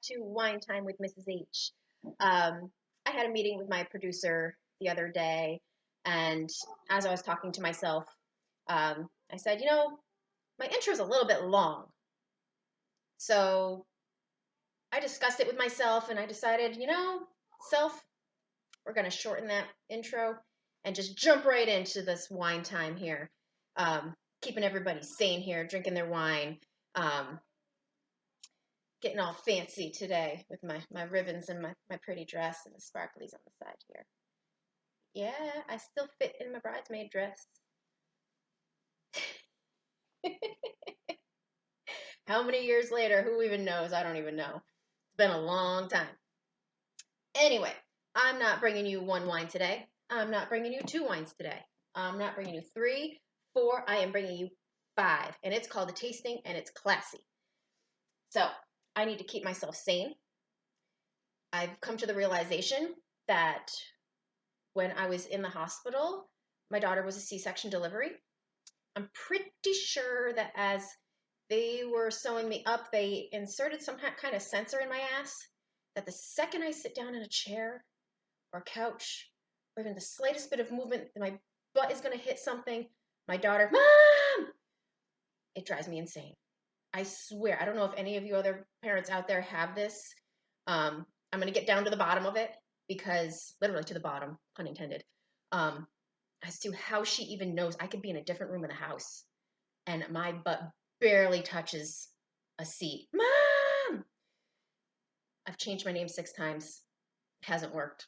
to Wine Time with Mrs. H. I had a meeting with my producer the other day, and as I was talking to myself, I said, my intro is a little bit long. So I discussed it with myself, and I decided, self, we're going to shorten that intro and just jump right into this wine time here. Keeping everybody sane here, drinking their wine. Getting all fancy today with my ribbons and my pretty dress and the sparklies on the side here. Yeah, I still fit in my bridesmaid dress. How many years later? Who even knows? I don't even know. It's been a long time. Anyway, I'm not bringing you one wine today. I'm not bringing you two wines today. I'm not bringing you 3, 4. I am bringing you 5. And it's called a tasting, and it's classy. So I need to keep myself sane. I've come to the realization that when I was in the hospital, my daughter was a C-section delivery. I'm pretty sure that as they were sewing me up, they inserted some kind of sensor in my ass that the second I sit down in a chair or couch, or even the slightest bit of movement, my butt is going to hit something. My daughter, Mom! It drives me insane. I swear. I don't know if any of you other parents out there have this. I'm going to get down to the bottom of it because, literally to the bottom, pun intended, as to how she even knows I could be in a different room in the house and my butt barely touches a seat. Mom! I've changed my name 6 times. It hasn't worked.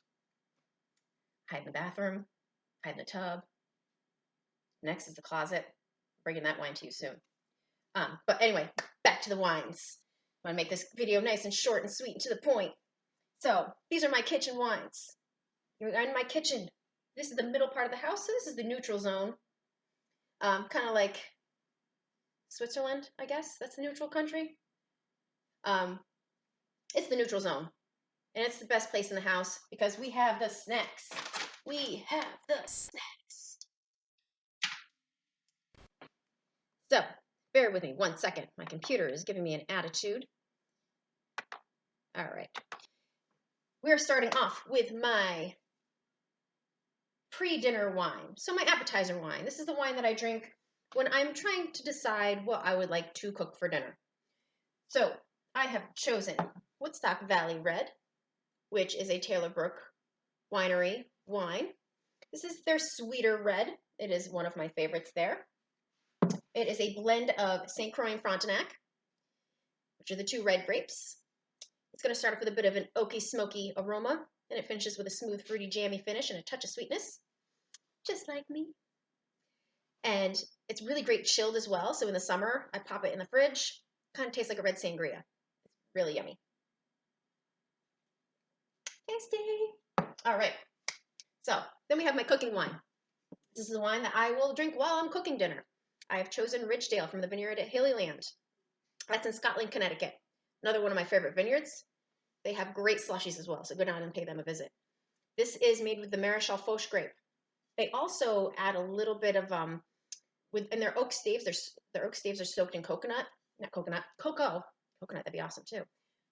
Hide in the bathroom, hide in the tub. Next is the closet. Bringing that wine to you soon. But anyway, back to the wines. I want to make this video nice and short and sweet and to the point. So these are my kitchen wines. You're in my kitchen. This is the middle part of the house, so this is the neutral zone. Kind of like Switzerland, I guess. That's the neutral country. It's the neutral zone. And it's the best place in the house because we have the snacks. We have the snacks. So, bear with me 1 second. My computer is giving me an attitude. All right. We're starting off with my pre-dinner wine. So my appetizer wine. This is the wine that I drink when I'm trying to decide what I would like to cook for dinner. So I have chosen Woodstock Valley Red, which is a Taylor Brook Winery wine. This is their sweeter red. It is one of my favorites there. It is a blend of St. Croix and Frontenac, which are the 2 red grapes. It's going to start off with a bit of an oaky, smoky aroma, and it finishes with a smooth, fruity, jammy finish and a touch of sweetness, just like me. And it's really great chilled as well. So in the summer, I pop it in the fridge. Kind of tastes like a red sangria. It's really yummy. Tasty. All right. So then we have my cooking wine. This is the wine that I will drink while I'm cooking dinner. I have chosen Ridgedale from the vineyard at Hillyland. That's in Scotland, Connecticut. Another one of my favorite vineyards. They have great slushies as well, so go down and pay them a visit. This is made with the Maréchal Foch grape. They also add a little bit of in their oak staves. Their oak staves are soaked in cocoa. Coconut, that'd be awesome too.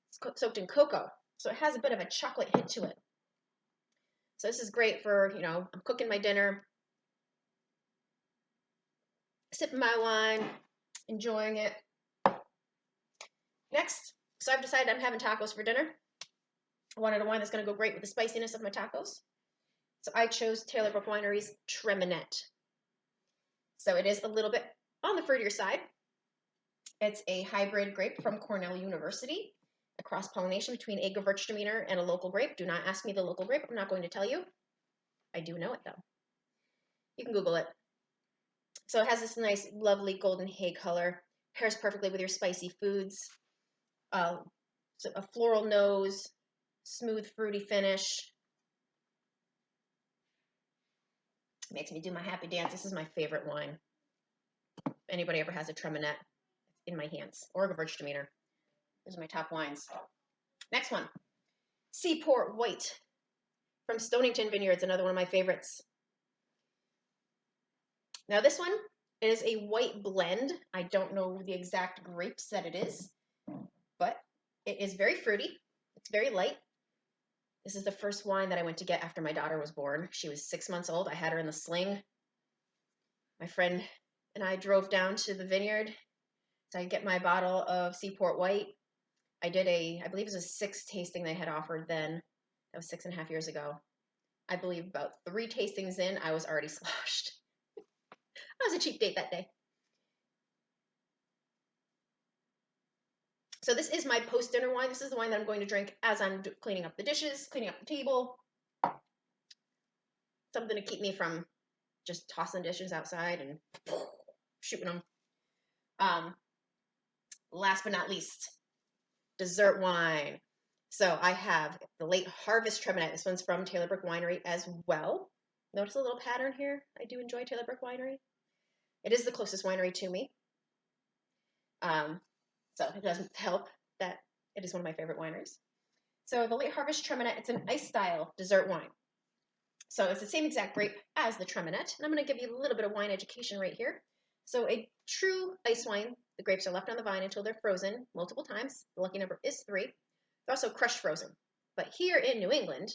It's soaked in cocoa, so it has a bit of a chocolate hint to it. So this is great for, I'm cooking my dinner, sipping my wine, enjoying it. Next, so I've decided I'm having tacos for dinner. I wanted a wine that's going to go great with the spiciness of my tacos. So I chose Taylor Brook Winery's Treminette. So it is a little bit on the fruitier side. It's a hybrid grape from Cornell University, a cross-pollination between a Gewürztraminer and a local grape. Do not ask me the local grape. I'm not going to tell you. I do know it, though. You can Google it. So it has this nice, lovely golden hay color. Pairs perfectly with your spicy foods. So a floral nose, smooth, fruity finish. Makes me do my happy dance. This is my favorite wine. If anybody ever has a Treminette, in my hands, or a Gewürztraminer. Those are my top wines. Next one, Seaport White from Stonington Vineyards, another one of my favorites. Now this one is a white blend. I don't know the exact grapes that it is, but It is very fruity. It's very light. This is the first wine that I went to get after my daughter was born. She was 6 months old. I had her in the sling. My friend and I drove down to the vineyard so I could get my bottle of Seaport White. I did I believe it was a 6 tasting they had offered then. That was 6.5 years ago. I believe about 3 tastings in, I was already sloshed. I was a cheap date that day. So this is my post-dinner wine. This is the wine that I'm going to drink as I'm cleaning up the dishes, cleaning up the table. Something to keep me from just tossing dishes outside and shooting them. Last but not least, dessert wine. So I have the Late Harvest Treminette. This one's from Taylor Brook Winery as well. Notice a little pattern here. I do enjoy Taylor Brook Winery. It is the closest winery to me. So it doesn't help that it is one of my favorite wineries. So the Late Harvest Treminette, it's an ice style dessert wine. So it's the same exact grape as the Treminette. And I'm going to give you a little bit of wine education right here. So a true ice wine, the grapes are left on the vine until they're frozen multiple times. The lucky number is 3. They're also crushed frozen. But here in New England,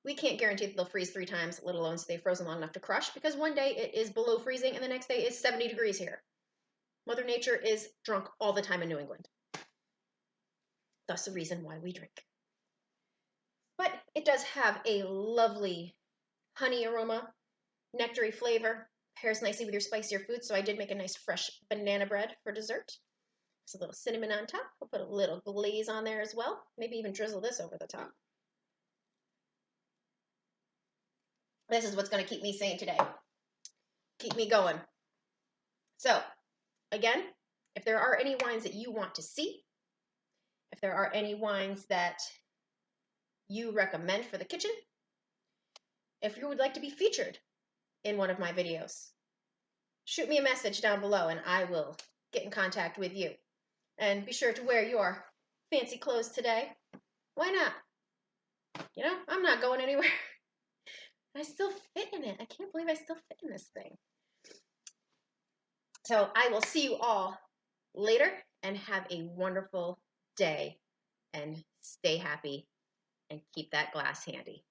we can't guarantee that they'll freeze 3 times, let alone stay frozen long enough to crush, because one day it is below freezing and the next day is 70 degrees here. Mother Nature is drunk all the time in New England. Thus the reason why we drink. But it does have a lovely honey aroma, nectary flavor, pairs nicely with your spicier food, so I did make a nice fresh banana bread for dessert. There's a little cinnamon on top. I'll put a little glaze on there as well. Maybe even drizzle this over the top. This is what's going to keep me sane today. Keep me going. So, again, if there are any wines that you want to see, if there are any wines that you recommend for the kitchen, if you would like to be featured in one of my videos, shoot me a message down below and I will get in contact with you. And be sure to wear your fancy clothes today. Why not? You know, I'm not going anywhere. I still fit in it. I can't believe I still fit in this thing. So I will see you all later and have a wonderful day and stay happy and keep that glass handy.